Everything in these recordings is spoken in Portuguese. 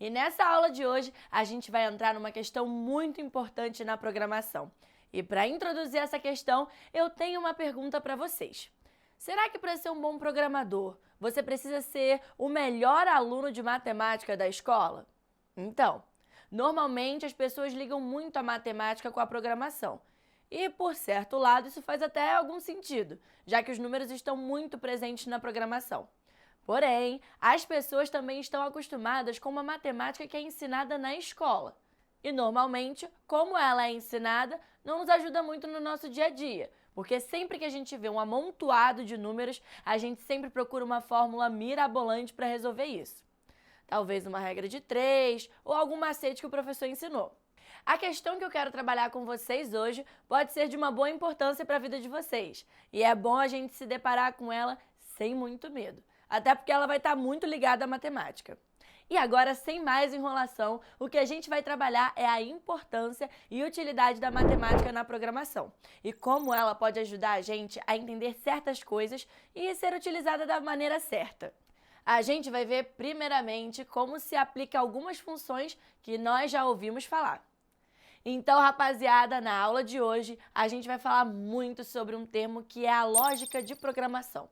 E nessa aula de hoje, a gente vai entrar numa questão muito importante na programação. E para introduzir essa questão, eu tenho uma pergunta para vocês. Será que para ser um bom programador, você precisa ser o melhor aluno de matemática da escola? Então, normalmente as pessoas ligam muito a matemática com a programação. E, por certo lado, isso faz até algum sentido, já que os números estão muito presentes na programação. Porém, as pessoas também estão acostumadas com uma matemática que é ensinada na escola. E, normalmente, como ela é ensinada, não nos ajuda muito no nosso dia a dia, porque sempre que a gente vê um amontoado de números, a gente sempre procura uma fórmula mirabolante para resolver isso. Talvez uma regra de 3 ou algum macete que o professor ensinou. A questão que eu quero trabalhar com vocês hoje pode ser de uma boa importância para a vida de vocês, e é bom a gente se deparar com ela sem muito medo, até porque ela vai estar muito ligada à matemática. E agora, sem mais enrolação, o que a gente vai trabalhar é a importância e utilidade da matemática na programação e como ela pode ajudar a gente a entender certas coisas e ser utilizada da maneira certa. A gente vai ver primeiramente como se aplica algumas funções que nós já ouvimos falar. Então, rapaziada, na aula de hoje, a gente vai falar muito sobre um termo que é a lógica de programação.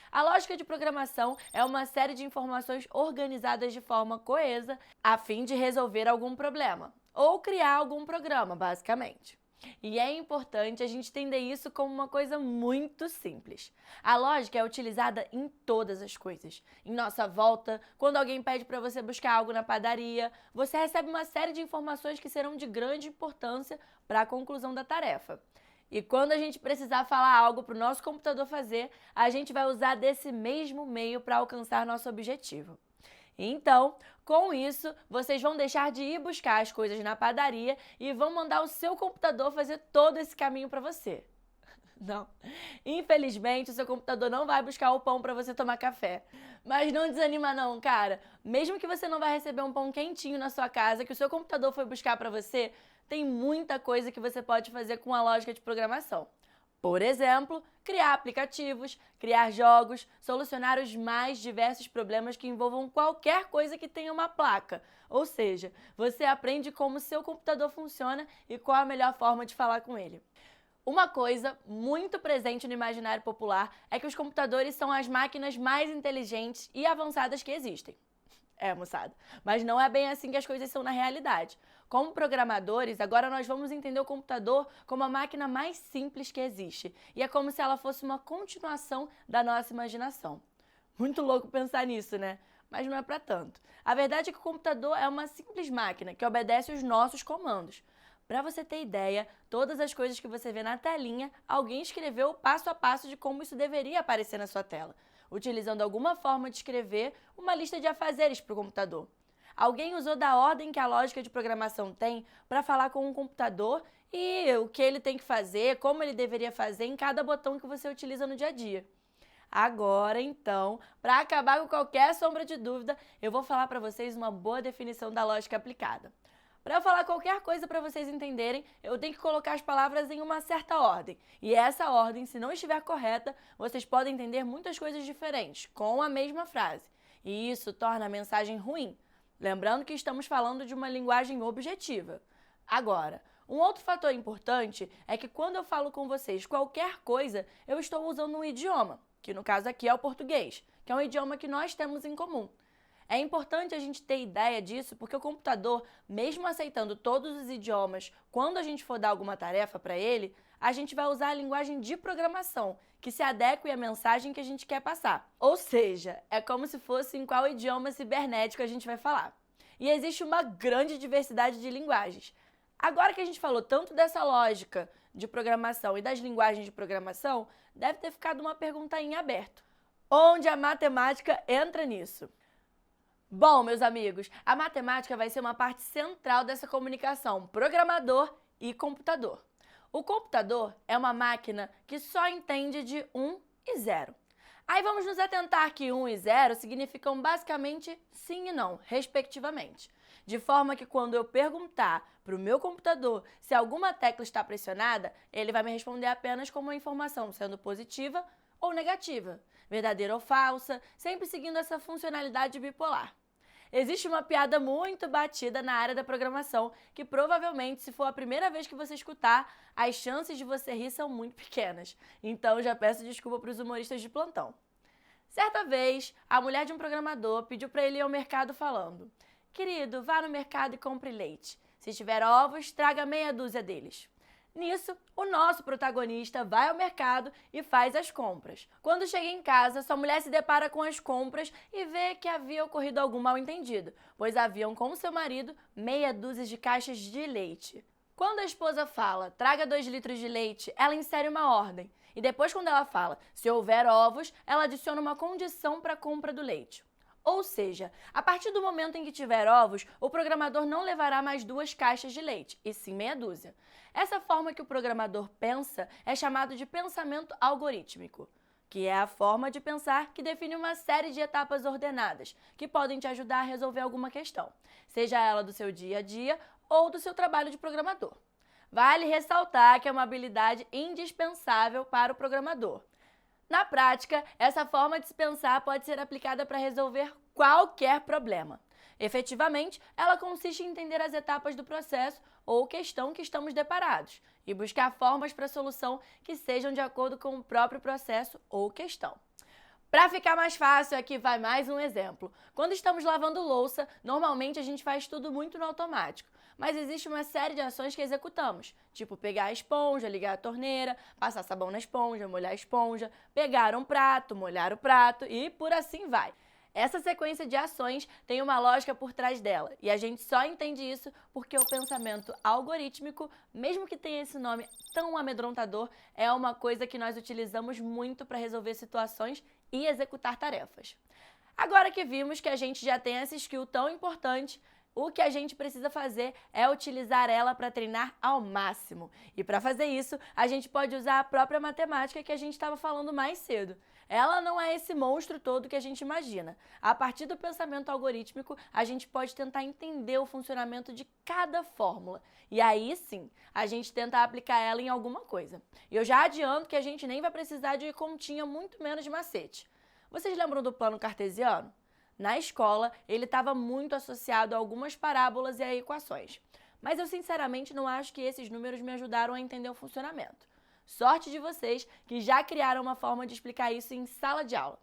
A lógica de programação é uma série de informações organizadas de forma coesa a fim de resolver algum problema, ou criar algum programa, basicamente. E é importante a gente entender isso como uma coisa muito simples. A lógica é utilizada em todas as coisas. Em nossa volta, quando alguém pede para você buscar algo na padaria, você recebe uma série de informações que serão de grande importância para a conclusão da tarefa. E quando a gente precisar falar algo para o nosso computador fazer, a gente vai usar desse mesmo meio para alcançar nosso objetivo. Então, com isso, vocês vão deixar de ir buscar as coisas na padaria e vão mandar o seu computador fazer todo esse caminho para você. Não. Infelizmente, o seu computador não vai buscar o pão para você tomar café. Mas não desanima não, cara. Mesmo que você não vai receber um pão quentinho na sua casa, que o seu computador foi buscar para você, tem muita coisa que você pode fazer com a lógica de programação. Por exemplo, criar aplicativos, criar jogos, solucionar os mais diversos problemas que envolvam qualquer coisa que tenha uma placa. Ou seja, você aprende como seu computador funciona e qual a melhor forma de falar com ele. Uma coisa muito presente no imaginário popular é que os computadores são as máquinas mais inteligentes e avançadas que existem. Moçada, mas não é bem assim que as coisas são na realidade. Como programadores, agora nós vamos entender o computador como a máquina mais simples que existe. E é como se ela fosse uma continuação da nossa imaginação. Muito louco pensar nisso, né? Mas não é para tanto. A verdade é que o computador é uma simples máquina que obedece os nossos comandos. Para você ter ideia, todas as coisas que você vê na telinha, alguém escreveu passo a passo de como isso deveria aparecer na sua tela, utilizando alguma forma de escrever uma lista de afazeres para o computador. Alguém usou da ordem que a lógica de programação tem para falar com um computador e o que ele tem que fazer, como ele deveria fazer em cada botão que você utiliza no dia a dia. Agora, então, para acabar com qualquer sombra de dúvida, eu vou falar para vocês uma boa definição da lógica aplicada. Para eu falar qualquer coisa para vocês entenderem, eu tenho que colocar as palavras em uma certa ordem. E essa ordem, se não estiver correta, vocês podem entender muitas coisas diferentes, com a mesma frase. E isso torna a mensagem ruim. Lembrando que estamos falando de uma linguagem objetiva. Agora, um outro fator importante é que quando eu falo com vocês qualquer coisa, eu estou usando um idioma, que no caso aqui é o português, que é um idioma que nós temos em comum. É importante a gente ter ideia disso porque o computador, mesmo aceitando todos os idiomas, quando a gente for dar alguma tarefa para ele, a gente vai usar a linguagem de programação, que se adeque à mensagem que a gente quer passar. Ou seja, é como se fosse em qual idioma cibernético a gente vai falar. E existe uma grande diversidade de linguagens. Agora que a gente falou tanto dessa lógica de programação e das linguagens de programação, deve ter ficado uma pergunta em aberto. Onde a matemática entra nisso? Bom, meus amigos, a matemática vai ser uma parte central dessa comunicação programador e computador. O computador é uma máquina que só entende de 1 e 0. Aí vamos nos atentar que 1 e 0 significam basicamente sim e não, respectivamente. De forma que quando eu perguntar para o meu computador se alguma tecla está pressionada, ele vai me responder apenas com uma informação sendo positiva ou negativa, verdadeira ou falsa, sempre seguindo essa funcionalidade bipolar. Existe uma piada muito batida na área da programação que provavelmente, se for a primeira vez que você escutar, as chances de você rir são muito pequenas. Então já peço desculpa para os humoristas de plantão. Certa vez, a mulher de um programador pediu para ele ir ao mercado falando: "Querido, vá no mercado e compre leite. Se tiver ovos, traga meia dúzia deles." Nisso, o nosso protagonista vai ao mercado e faz as compras. Quando chega em casa, sua mulher se depara com as compras e vê que havia ocorrido algum mal-entendido, pois haviam com seu marido meia dúzia de caixas de leite. Quando a esposa fala, traga 2 litros de leite, ela insere uma ordem. E depois, quando ela fala, se houver ovos, ela adiciona uma condição para a compra do leite. Ou seja, a partir do momento em que tiver ovos, o programador não levará mais 2 caixas de leite, e sim meia dúzia. Essa forma que o programador pensa é chamado de pensamento algorítmico, que é a forma de pensar que define uma série de etapas ordenadas, que podem te ajudar a resolver alguma questão, seja ela do seu dia a dia ou do seu trabalho de programador. Vale ressaltar que é uma habilidade indispensável para o programador. Na prática, essa forma de se pensar pode ser aplicada para resolver qualquer problema. Efetivamente, ela consiste em entender as etapas do processo ou questão que estamos deparados e buscar formas para a solução que sejam de acordo com o próprio processo ou questão. Para ficar mais fácil, aqui vai mais um exemplo. Quando estamos lavando louça, normalmente a gente faz tudo muito no automático, mas existe uma série de ações que executamos, tipo pegar a esponja, ligar a torneira, passar sabão na esponja, molhar a esponja, pegar um prato, molhar o prato e por assim vai. Essa sequência de ações tem uma lógica por trás dela, e a gente só entende isso porque o pensamento algorítmico, mesmo que tenha esse nome tão amedrontador, é uma coisa que nós utilizamos muito para resolver situações e executar tarefas. Agora que vimos que a gente já tem essa skill tão importante, o que a gente precisa fazer é utilizar ela para treinar ao máximo. E para fazer isso, a gente pode usar a própria matemática que a gente estava falando mais cedo. Ela não é esse monstro todo que a gente imagina. A partir do pensamento algorítmico, a gente pode tentar entender o funcionamento de cada fórmula. E aí sim, a gente tenta aplicar ela em alguma coisa. E eu já adianto que a gente nem vai precisar de continha, muito menos de macete. Vocês lembram do plano cartesiano? Na escola, ele estava muito associado a algumas parábolas e a equações. Mas eu sinceramente não acho que esses números me ajudaram a entender o funcionamento. Sorte de vocês que já criaram uma forma de explicar isso em sala de aula.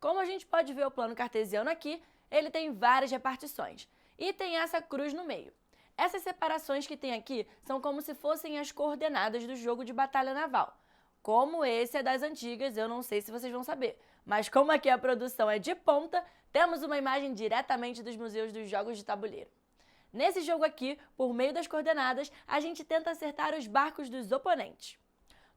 Como a gente pode ver o plano cartesiano aqui, ele tem várias repartições e tem essa cruz no meio. Essas separações que tem aqui são como se fossem as coordenadas do jogo de batalha naval. Como esse é das antigas, eu não sei se vocês vão saber, mas como aqui a produção é de ponta, temos uma imagem diretamente dos museus dos jogos de tabuleiro. Nesse jogo aqui, por meio das coordenadas, a gente tenta acertar os barcos dos oponentes.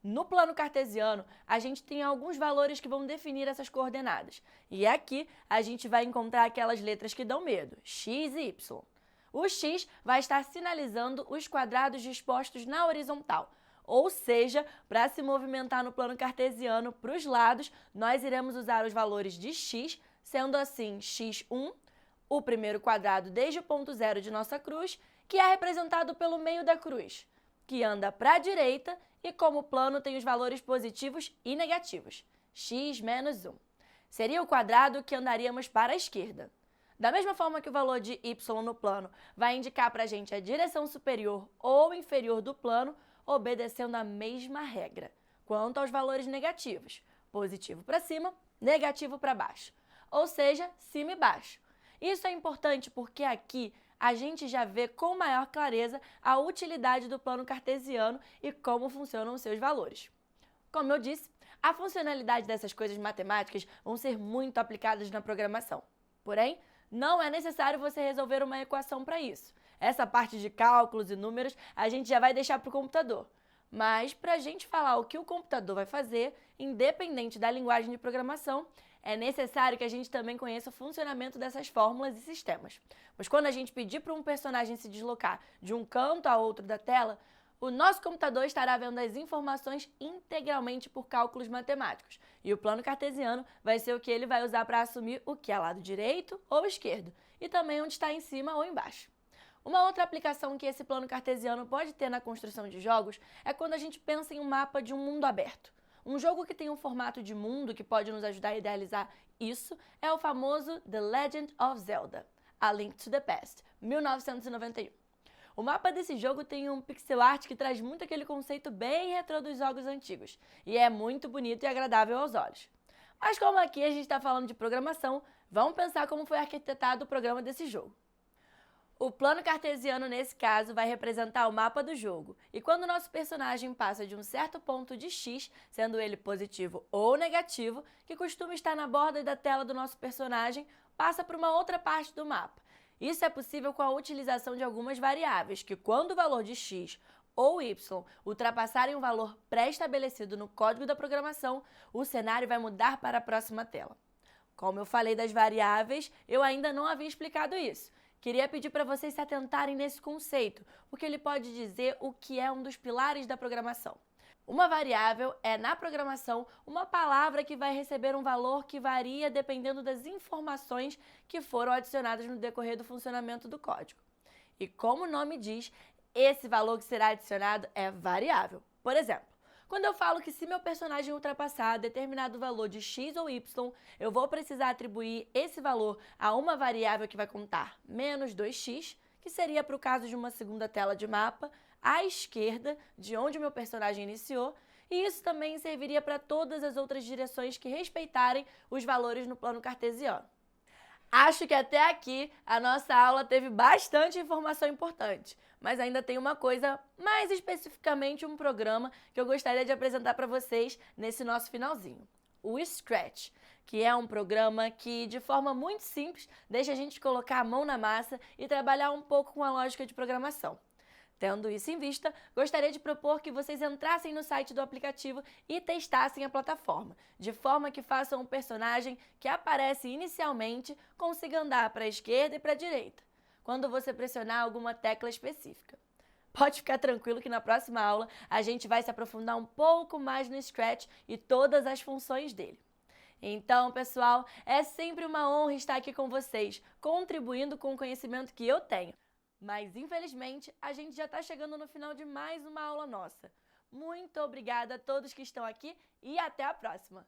No plano cartesiano, a gente tem alguns valores que vão definir essas coordenadas. E aqui a gente vai encontrar aquelas letras que dão medo, x e y. O x vai estar sinalizando os quadrados dispostos na horizontal. Ou seja, para se movimentar no plano cartesiano para os lados, nós iremos usar os valores de x, sendo assim x1, o primeiro quadrado desde o ponto zero de nossa cruz, que é representado pelo meio da cruz, que anda para a direita e como o plano tem os valores positivos e negativos, x menos 1. Seria o quadrado que andaríamos para a esquerda. Da mesma forma que o valor de y no plano vai indicar para a gente a direção superior ou inferior do plano, obedecendo a mesma regra. Quanto aos valores negativos, positivo para cima, negativo para baixo, ou seja, cima e baixo. Isso é importante porque aqui a gente já vê com maior clareza a utilidade do plano cartesiano e como funcionam os seus valores. Como eu disse, a funcionalidade dessas coisas matemáticas vão ser muito aplicadas na programação. Porém, não é necessário você resolver uma equação para isso. Essa parte de cálculos e números a gente já vai deixar para o computador. Mas para a gente falar o que o computador vai fazer, independente da linguagem de programação, é necessário que a gente também conheça o funcionamento dessas fórmulas e sistemas. Pois quando a gente pedir para um personagem se deslocar de um canto a outro da tela, o nosso computador estará vendo as informações integralmente por cálculos matemáticos. E o plano cartesiano vai ser o que ele vai usar para assumir o que é lado direito ou esquerdo, e também onde está em cima ou embaixo. Uma outra aplicação que esse plano cartesiano pode ter na construção de jogos é quando a gente pensa em um mapa de um mundo aberto. Um jogo que tem um formato de mundo que pode nos ajudar a idealizar isso é o famoso The Legend of Zelda. A Link to the Past, 1991. O mapa desse jogo tem um pixel art que traz muito aquele conceito bem retrô dos jogos antigos, e é muito bonito e agradável aos olhos. Mas como aqui a gente está falando de programação, vamos pensar como foi arquitetado o programa desse jogo. O plano cartesiano, nesse caso, vai representar o mapa do jogo, e quando o nosso personagem passa de um certo ponto de x, sendo ele positivo ou negativo, que costuma estar na borda da tela do nosso personagem, passa para uma outra parte do mapa. Isso é possível com a utilização de algumas variáveis, que quando o valor de x ou y ultrapassarem um valor pré-estabelecido no código da programação, o cenário vai mudar para a próxima tela. Como eu falei das variáveis, eu ainda não havia explicado isso. Queria pedir para vocês se atentarem nesse conceito, porque ele pode dizer o que é um dos pilares da programação. Uma variável é, na programação, uma palavra que vai receber um valor que varia dependendo das informações que foram adicionadas no decorrer do funcionamento do código. E como o nome diz, esse valor que será adicionado é variável. Por exemplo, quando eu falo que se meu personagem ultrapassar determinado valor de x ou y, eu vou precisar atribuir esse valor a uma variável que vai contar menos 2x, que seria para o caso de uma segunda tela de mapa, à esquerda de onde o meu personagem iniciou, e isso também serviria para todas as outras direções que respeitarem os valores no plano cartesiano. Acho que até aqui a nossa aula teve bastante informação importante, mas ainda tem uma coisa, mais especificamente um programa que eu gostaria de apresentar para vocês nesse nosso finalzinho. O Scratch, que é um programa que, de forma muito simples, deixa a gente colocar a mão na massa e trabalhar um pouco com a lógica de programação. Tendo isso em vista, gostaria de propor que vocês entrassem no site do aplicativo e testassem a plataforma, de forma que façam um personagem que aparece inicialmente consiga andar para a esquerda e para a direita, quando você pressionar alguma tecla específica. Pode ficar tranquilo que na próxima aula a gente vai se aprofundar um pouco mais no Scratch e todas as funções dele. Então, pessoal, é sempre uma honra estar aqui com vocês, contribuindo com o conhecimento que eu tenho. Mas, infelizmente, a gente já está chegando no final de mais uma aula nossa. Muito obrigada a todos que estão aqui e até a próxima!